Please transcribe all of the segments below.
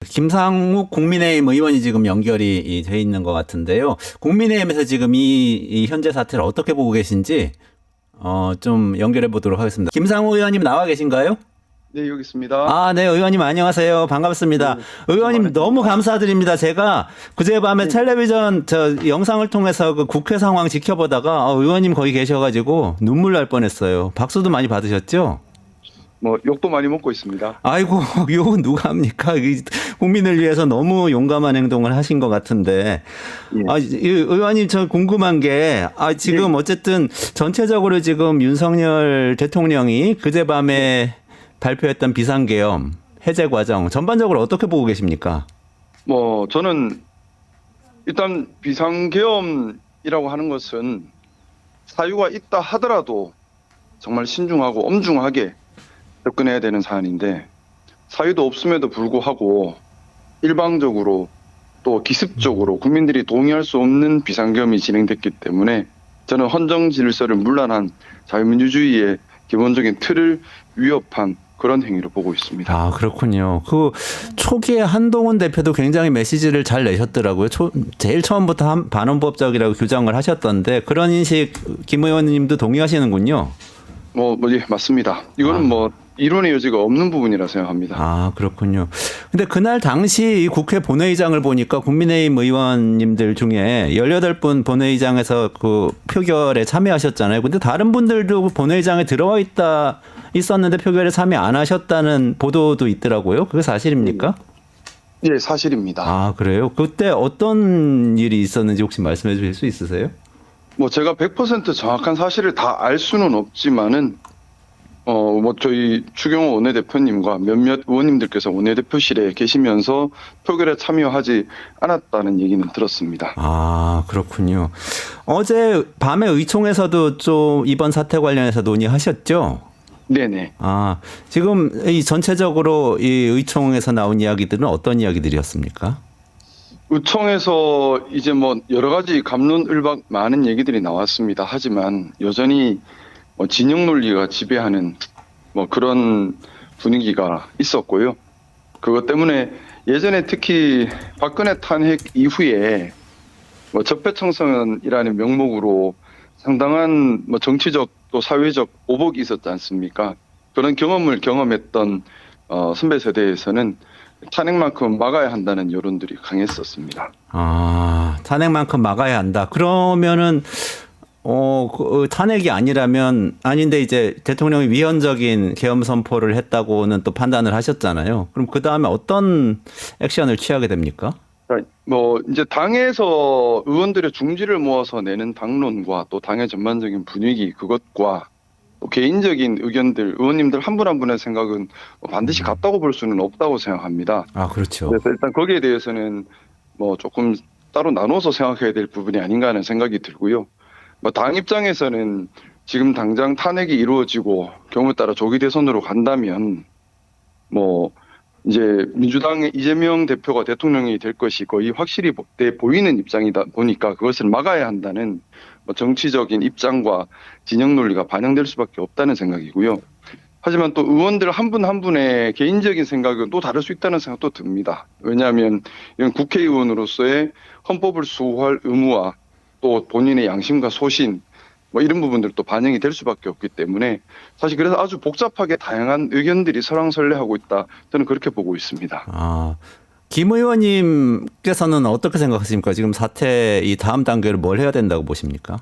김상욱 국민의힘 의원이 지금 연결이 돼 있는 것 같은데요. 국민의힘에서 지금 이 현재 사태를 어떻게 보고 계신지 좀 연결해 보도록 하겠습니다. 김상욱 의원님 나와 계신가요? 네, 여기 있습니다. 아, 네, 의원님 안녕하세요. 반갑습니다. 네, 의원님 너무 감사드립니다. 제가 그제밤에 텔레비전 영상을 통해서 그 국회 상황 지켜보다가 의원님 거기 계셔가지고 눈물 날 뻔했어요. 박수도 많이 받으셨죠? 뭐 욕도 많이 먹고 있습니다. 아이고, 욕은 누가 합니까? 국민을 위해서 너무 용감한 행동을 하신 것 같은데. 예. 의원님, 저 궁금한 게, 지금 어쨌든 전체적으로 지금 윤석열 대통령이 그제밤에 발표했던 비상계엄 해제 과정 전반적으로 어떻게 보고 계십니까? 뭐 저는 일단 비상계엄이라고 하는 것은 사유가 있다 하더라도 정말 신중하고 엄중하게 접근해야 되는 사안인데 사유도 없음에도 불구하고 일방적으로 또 기습적으로 국민들이 동의할 수 없는 비상계엄이 진행됐기 때문에 저는 헌정 질서를 문란한 자유민주주의의 기본적인 틀을 위협한 그런 행위로 보고 있습니다. 아, 그렇군요. 그 초기에 한동훈 대표도 굉장히 메시지를 잘 내셨더라고요. 제일 처음부터 반헌법적이라고 규정을 하셨던데 그런 인식 김 의원님도 동의하시는군요. 예, 맞습니다. 이거는 뭐 이론의 여지가 없는 부분이라 생각합니다. 아, 그렇군요. 근데 그날 당시 이 국회 본회의장을 보니까 국민의힘 의원님들 중에 18분 본회의장에서 그 표결에 참여하셨잖아요. 근데 다른 분들도 본회의장에 들어와 있었는데 표결에 참여 안 하셨다는 보도도 있더라고요. 그게 사실입니까? 예, 사실입니다. 아, 그래요? 그때 어떤 일이 있었는지 혹시 말씀해 주실 수 있으세요? 뭐 제가 100% 정확한 사실을 다 알 수는 없지만은 뭐 저희 추경호 원내대표님과 몇몇 의원님들께서 원내대표실에 계시면서 표결에 참여하지 않았다는 얘기는 들었습니다. 아, 그렇군요. 어제 밤에 의총에서도 좀 이번 사태 관련해서 논의하셨죠? 네네. 아, 지금 이 전체적으로 이 의총에서 나온 이야기들은 어떤 이야기들이었습니까? 의총에서 이제 뭐 여러 가지 갑론을박 많은 얘기들이 나왔습니다. 하지만 여전히 뭐 진영 논리가 지배하는 뭐 그런 분위기가 있었고요. 그것 때문에 예전에 특히 박근혜 탄핵 이후에 뭐 적폐청산이라는 명목으로 상당한 뭐 정치적 또 사회적 오복이 있었지 않습니까? 그런 경험을 경험했던 선배 세대에서는 탄핵만큼 막아야 한다는 여론들이 강했었습니다. 아, 탄핵만큼 막아야 한다. 그러면은 탄핵이 아닌데 이제 대통령이 위헌적인 계엄 선포를 했다고는 또 판단을 하셨잖아요. 그럼 그 다음에 어떤 액션을 취하게 됩니까? 뭐 이제 당에서 의원들의 중지를 모아서 내는 당론과 또 당의 전반적인 분위기 그것과 또 개인적인 의견들 의원님들 한 분 한 분의 생각은 반드시 같다고 볼 수는 없다고 생각합니다. 아, 그렇죠. 그래서 일단 거기에 대해서는 뭐 조금 따로 나눠서 생각해야 될 부분이 아닌가 하는 생각이 들고요. 뭐 당 입장에서는 지금 당장 탄핵이 이루어지고 경우에 따라 조기 대선으로 간다면 뭐 이제 민주당의 이재명 대표가 대통령이 될 것이 거의 확실히 돼 보이는 입장이다 보니까 그것을 막아야 한다는 뭐 정치적인 입장과 진영 논리가 반영될 수밖에 없다는 생각이고요. 하지만 또 의원들 한 분 한 분의 개인적인 생각은 또 다를 수 있다는 생각도 듭니다. 왜냐하면 이런 국회의원으로서의 헌법을 수호할 의무와 또 본인의 양심과 소신 뭐 이런 부분들도 반영이 될 수밖에 없기 때문에 사실 그래서 아주 복잡하게 다양한 의견들이 설왕설래하고 있다. 저는 그렇게 보고 있습니다. 아, 김 의원님께서는 어떻게 생각하십니까? 지금 사태 이 다음 단계를 뭘 해야 된다고 보십니까?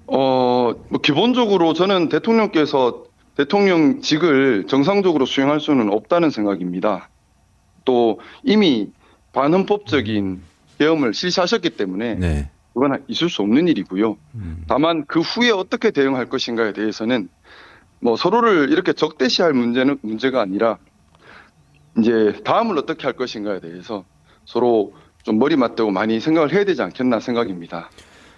뭐 기본적으로 저는 대통령께서 대통령직을 정상적으로 수행할 수는 없다는 생각입니다. 또 이미 반헌법적인 계엄을 실시하셨기 때문에 네. 그건 있을 수 없는 일이고요. 다만 그 후에 어떻게 대응할 것인가에 대해서는 뭐 서로를 이렇게 적대시할 문제가 아니라 이제 다음을 어떻게 할 것인가에 대해서 서로 좀 머리 맞대고 많이 생각을 해야 되지 않겠나 생각입니다.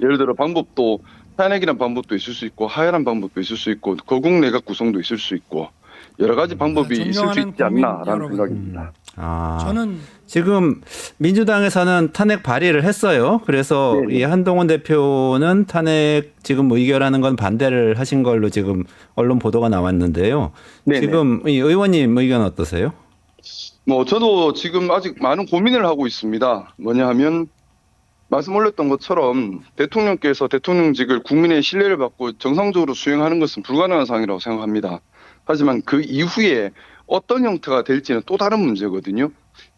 예를 들어 방법도 탄핵이라는 방법도 있을 수 있고 하야란 방법도 있을 수 있고 거국 내각 구성도 있을 수 있고 여러 가지 방법이 있을 수 있지 않나라는 생각입니다. 아, 저는 지금 민주당에서는 탄핵 발의를 했어요. 그래서 네네. 이 한동훈 대표는 탄핵 지금 의결하는 건 반대를 하신 걸로 지금 언론 보도가 나왔는데요. 네네. 지금 이 의원님 의견 어떠세요? 뭐 저도 지금 아직 많은 고민을 하고 있습니다. 뭐냐 하면 말씀 올렸던 것처럼 대통령께서 대통령직을 국민의 신뢰를 받고 정상적으로 수행하는 것은 불가능한 상황이라고 생각합니다. 하지만 그 이후에 어떤 형태가 될지는 또 다른 문제거든요.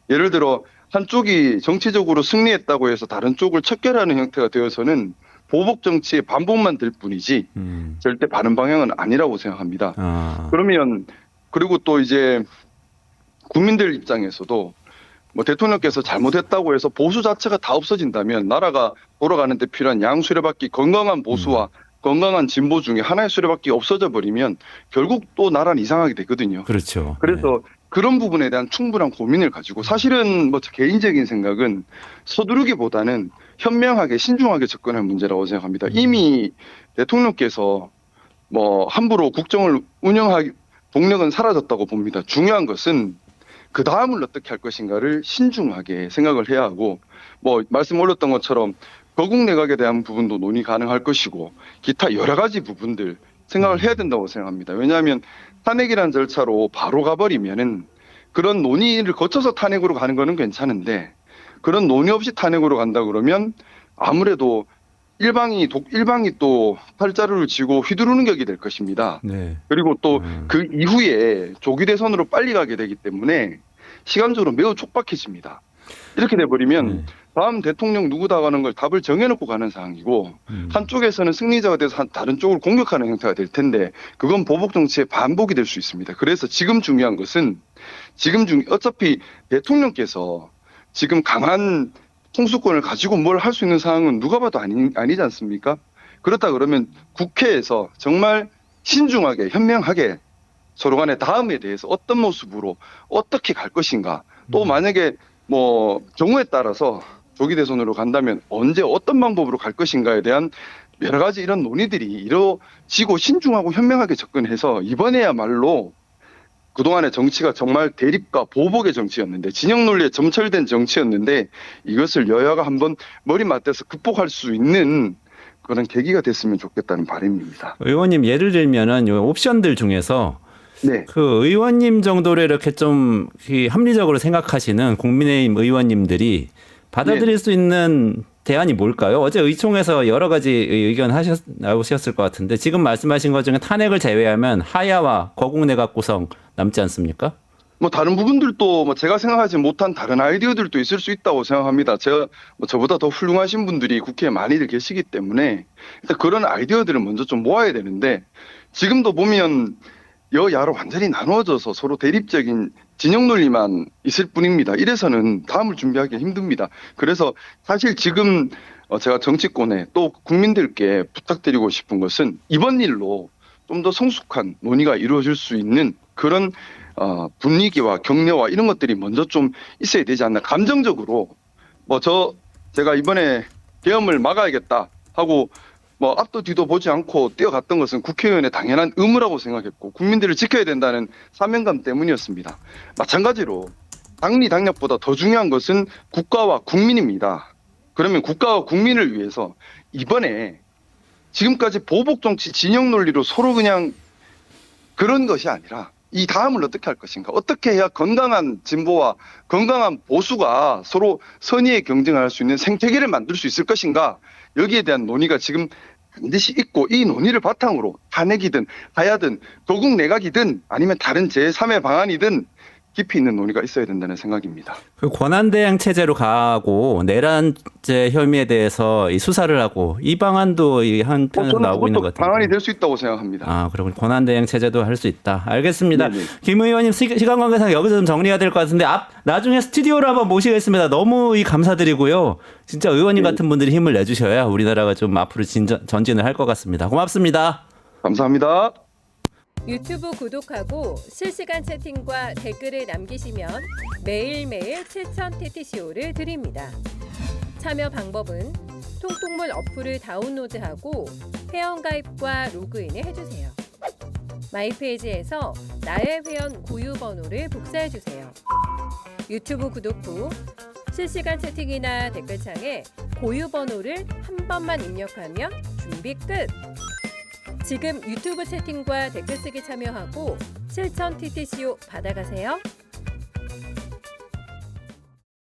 예를 들어 한쪽이 정치적으로 승리했다고 해서 다른 쪽을 척결하는 형태가 되어서는 보복 정치의 반복만 될 뿐이지 절대 바른 방향은 아니라고 생각합니다. 아, 그러면 그리고 또 이제 국민들 입장에서도 뭐 대통령께서 잘못했다고 해서 보수 자체가 다 없어진다면 나라가 돌아가는 데 필요한 양수레바퀴 건강한 보수와 건강한 진보 중에 하나의 수레바퀴가 없어져 버리면 결국 또 나라는 이상하게 되거든요. 그렇죠. 그래서 그런 부분에 대한 충분한 고민을 가지고 사실은 뭐 개인적인 생각은 서두르기보다는 현명하게 신중하게 접근할 문제라고 생각합니다. 이미 대통령께서 뭐 함부로 국정을 운영할 동력은 사라졌다고 봅니다. 중요한 것은 그 다음을 어떻게 할 것인가를 신중하게 생각을 해야 하고 뭐 말씀 올렸던 것처럼 거국 내각에 대한 부분도 논의 가능할 것이고 기타 여러 가지 부분들 생각을 해야 된다고 생각합니다. 왜냐하면 탄핵이라는 절차로 바로 가버리면은 그런 논의를 거쳐서 탄핵으로 가는 거는 괜찮은데 그런 논의 없이 탄핵으로 간다 그러면 아무래도 일방이 또 팔자루를 쥐고 휘두르는 격이 될 것입니다. 네. 그리고 또 그 이후에 조기 대선으로 빨리 가게 되기 때문에 시간적으로 매우 촉박해집니다. 이렇게 돼버리면 다음 대통령 누구다 가는 걸 답을 정해놓고 가는 상황이고 한쪽에서는 승리자가 돼서 다른 쪽을 공격하는 형태가 될 텐데 그건 보복 정치의 반복이 될 수 있습니다. 그래서 지금 중요한 것은 어차피 대통령께서 지금 강한 통수권을 가지고 뭘 할 수 있는 상황은 누가 봐도 아니지 않습니까? 그렇다 그러면 국회에서 정말 신중하게 현명하게 서로 간의 다음에 대해서 어떤 모습으로 어떻게 갈 것인가 또 만약에 뭐 경우에 따라서 조기 대선으로 간다면 언제 어떤 방법으로 갈 것인가에 대한 여러 가지 이런 논의들이 이루어지고 신중하고 현명하게 접근해서 이번에야말로 그동안의 정치가 정말 대립과 보복의 정치였는데 진영 논리에 점철된 정치였는데 이것을 여야가 한번 머리 맞대서 극복할 수 있는 그런 계기가 됐으면 좋겠다는 바람입니다. 의원님 예를 들면은 요 옵션들 중에서 네. 그 의원님 정도로 이렇게 좀 합리적으로 생각하시는 국민의힘 의원님들이 받아들일 수 있는 대안이 뭘까요? 어제 의총에서 여러 가지 의견 나오셨을 것 같은데 지금 말씀하신 것 중에 탄핵을 제외하면 하야와 거국 내각 구성 남지 않습니까? 뭐 다른 부분들도 뭐 제가 생각하지 못한 다른 아이디어들도 있을 수 있다고 생각합니다. 저보다 더 훌륭하신 분들이 국회에 많이들 계시기 때문에 일단 그런 아이디어들을 먼저 좀 모아야 되는데 지금도 보면 여야로 완전히 나누어져서 서로 대립적인 진영 논리만 있을 뿐입니다. 이래서는 다음을 준비하기 힘듭니다. 그래서 사실 지금 제가 정치권에 또 국민들께 부탁드리고 싶은 것은 이번 일로 좀 더 성숙한 논의가 이루어질 수 있는 그런 분위기와 격려와 이런 것들이 먼저 좀 있어야 되지 않나. 감정적으로 제가 이번에 계엄을 막아야겠다 하고 뭐 앞도 뒤도 보지 않고 뛰어갔던 것은 국회의원의 당연한 의무라고 생각했고 국민들을 지켜야 된다는 사명감 때문이었습니다. 마찬가지로 당리 당략보다 더 중요한 것은 국가와 국민입니다. 그러면 국가와 국민을 위해서 이번에 지금까지 보복 정치 진영 논리로 서로 그냥 그런 것이 아니라 이 다음을 어떻게 할 것인가, 어떻게 해야 건강한 진보와 건강한 보수가 서로 선의의 경쟁할 수 있는 생태계를 만들 수 있을 것인가, 여기에 대한 논의가 지금 반드시 있고 이 논의를 바탕으로 탄핵이든 하야든 거국 내각이든 아니면 다른 제3의 방안이든 깊이 있는 논의가 있어야 된다는 생각입니다. 그 권한대행 체제로 가고 내란죄 혐의에 대해서 이 수사를 하고 이 방안도 이 한편에서 나오고 있는 것 같아요. 방안이 될 수 있다고 생각합니다. 아, 그러면 권한대행 체제도 할 수 있다. 알겠습니다. 네네. 김 의원님 시간 관계상 여기서 좀 정리가 될 것 같은데 나중에 스튜디오로 한번 모시겠습니다. 너무 감사드리고요. 진짜 의원님 같은 분들이 힘을 내주셔야 우리나라가 좀 앞으로 전진을 할 것 같습니다. 고맙습니다. 감사합니다. 유튜브 구독하고 실시간 채팅과 댓글을 남기시면 매일매일 7,000TTCO를 드립니다. 참여 방법은 통통물 어플을 다운로드하고 회원가입과 로그인을 해주세요. 마이페이지에서 나의 회원 고유 번호를 복사해주세요. 유튜브 구독 후 실시간 채팅이나 댓글창에 고유 번호를 한 번만 입력하면 준비 끝! 지금 유튜브 채팅과 댓글 쓰기 참여하고 실천 TTCO 받아가세요.